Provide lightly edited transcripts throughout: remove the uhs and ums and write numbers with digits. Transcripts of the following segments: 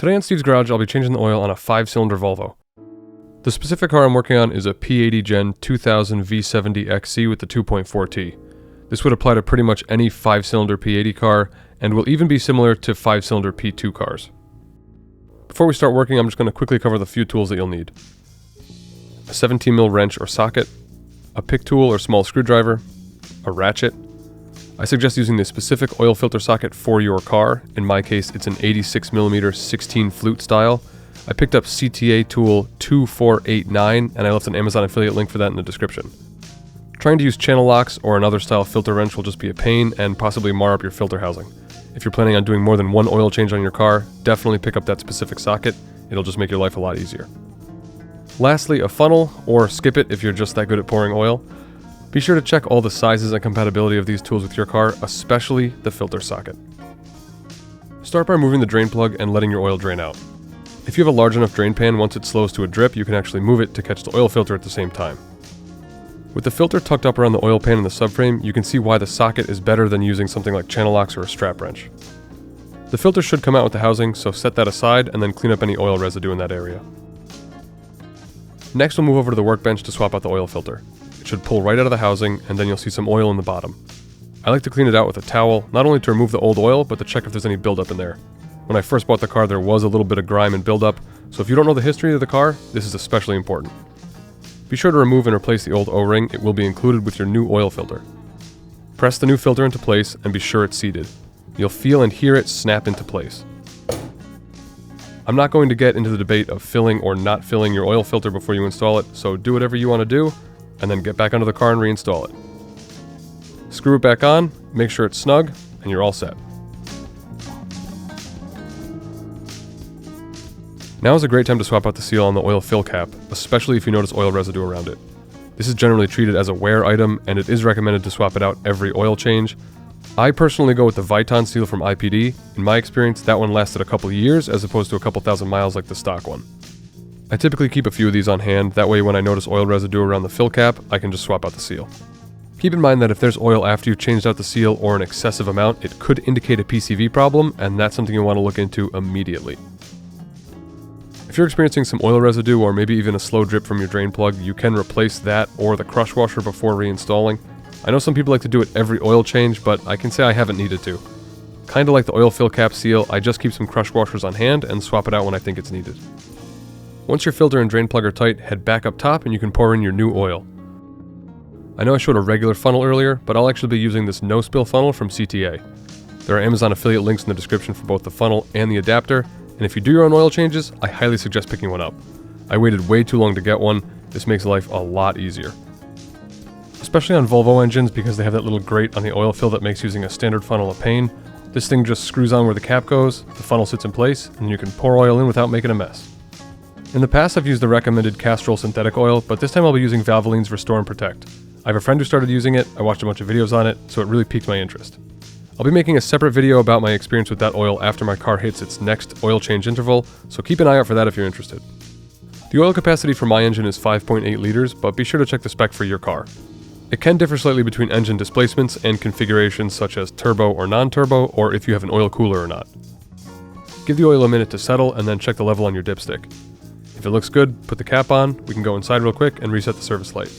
Today on Steve's Garage, I'll be changing the oil on a 5-cylinder Volvo. The specific car I'm working on is a P80 Gen 2000 V70 XC with the 2.4t. This would apply to pretty much any 5-cylinder P80 car, and will even be similar to 5-cylinder P2 cars. Before we start working, I'm just going to quickly cover the few tools that you'll need. A 17mm wrench or socket, a pick tool or small screwdriver, a ratchet. I suggest using the specific oil filter socket for your car. In my case, it's an 86mm 16 flute style. I picked up CTA tool 2489, and I left an Amazon affiliate link for that in the description. Trying to use channel locks or another style filter wrench will just be a pain and possibly mar up your filter housing. If you're planning on doing more than one oil change on your car, definitely pick up that specific socket. It'll just make your life a lot easier. Lastly, a funnel, or skip it if you're just that good at pouring oil. Be sure to check all the sizes and compatibility of these tools with your car, especially the filter socket. Start by removing the drain plug and letting your oil drain out. If you have a large enough drain pan, once it slows to a drip, you can actually move it to catch the oil filter at the same time. With the filter tucked up around the oil pan in the subframe, you can see why the socket is better than using something like channel locks or a strap wrench. The filter should come out with the housing, so set that aside and then clean up any oil residue in that area. Next, we'll move over to the workbench to swap out the oil filter. It should pull right out of the housing, and then you'll see some oil in the bottom. I like to clean it out with a towel, not only to remove the old oil, but to check if there's any buildup in there. When I first bought the car, there was a little bit of grime and buildup, so if you don't know the history of the car, this is especially important. Be sure to remove and replace the old O-ring. It will be included with your new oil filter. Press the new filter into place and be sure it's seated. You'll feel and hear it snap into place. I'm not going to get into the debate of filling or not filling your oil filter before you install it, so do whatever you want to do, and then get back under the car and reinstall it. Screw it back on, make sure it's snug, and you're all set. Now is a great time to swap out the seal on the oil fill cap, especially if you notice oil residue around it. This is generally treated as a wear item, and it is recommended to swap it out every oil change. I personally go with the Viton seal from IPD. In my experience, that one lasted a couple years as opposed to a couple thousand miles like the stock one. I typically keep a few of these on hand, that way when I notice oil residue around the fill cap, I can just swap out the seal. Keep in mind that if there's oil after you've changed out the seal or an excessive amount, it could indicate a PCV problem, and that's something you want to look into immediately. If you're experiencing some oil residue or maybe even a slow drip from your drain plug, you can replace that or the crush washer before reinstalling. I know some people like to do it every oil change, but I can say I haven't needed to. Kinda like the oil fill cap seal, I just keep some crush washers on hand and swap it out when I think it's needed. Once your filter and drain plug are tight, head back up top and you can pour in your new oil. I know I showed a regular funnel earlier, but I'll actually be using this no-spill funnel from CTA. There are Amazon affiliate links in the description for both the funnel and the adapter, and if you do your own oil changes, I highly suggest picking one up. I waited way too long to get one. This makes life a lot easier. Especially on Volvo engines because they have that little grate on the oil fill that makes using a standard funnel a pain. This thing just screws on where the cap goes, the funnel sits in place, and you can pour oil in without making a mess. In the past, I've used the recommended Castrol synthetic oil, but this time I'll be using Valvoline's Restore and Protect. I have a friend who started using it, I watched a bunch of videos on it, so it really piqued my interest. I'll be making a separate video about my experience with that oil after my car hits its next oil change interval, so keep an eye out for that if you're interested. The oil capacity for my engine is 5.8 liters, but be sure to check the spec for your car. It can differ slightly between engine displacements and configurations such as turbo or non-turbo, or if you have an oil cooler or not. Give the oil a minute to settle and then check the level on your dipstick. If it looks good, put the cap on, we can go inside real quick and reset the service light.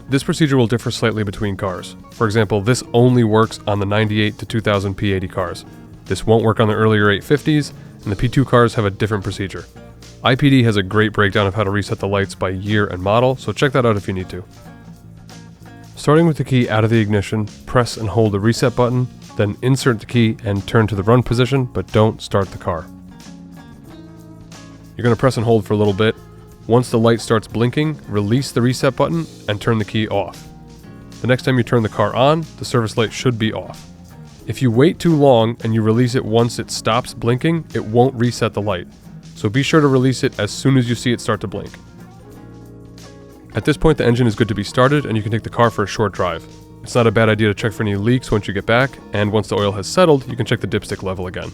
This procedure will differ slightly between cars. For example, this only works on the 98 to 2000 P80 cars. This won't work on the earlier 850s, and the P2 cars have a different procedure. IPD has a great breakdown of how to reset the lights by year and model, so check that out if you need to. Starting with the key out of the ignition, press and hold the reset button, then insert the key and turn to the run position, but don't start the car. You're going to press and hold for a little bit. Once the light starts blinking, release the reset button and turn the key off. The next time you turn the car on, the service light should be off. If you wait too long and you release it once it stops blinking, it won't reset the light. So be sure to release it as soon as you see it start to blink. At this point, the engine is good to be started and you can take the car for a short drive. It's not a bad idea to check for any leaks once you get back, and once the oil has settled, you can check the dipstick level again.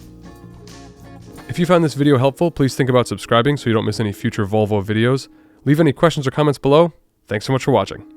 If you found this video helpful, please think about subscribing so you don't miss any future Volvo videos. Leave any questions or comments below. Thanks so much for watching.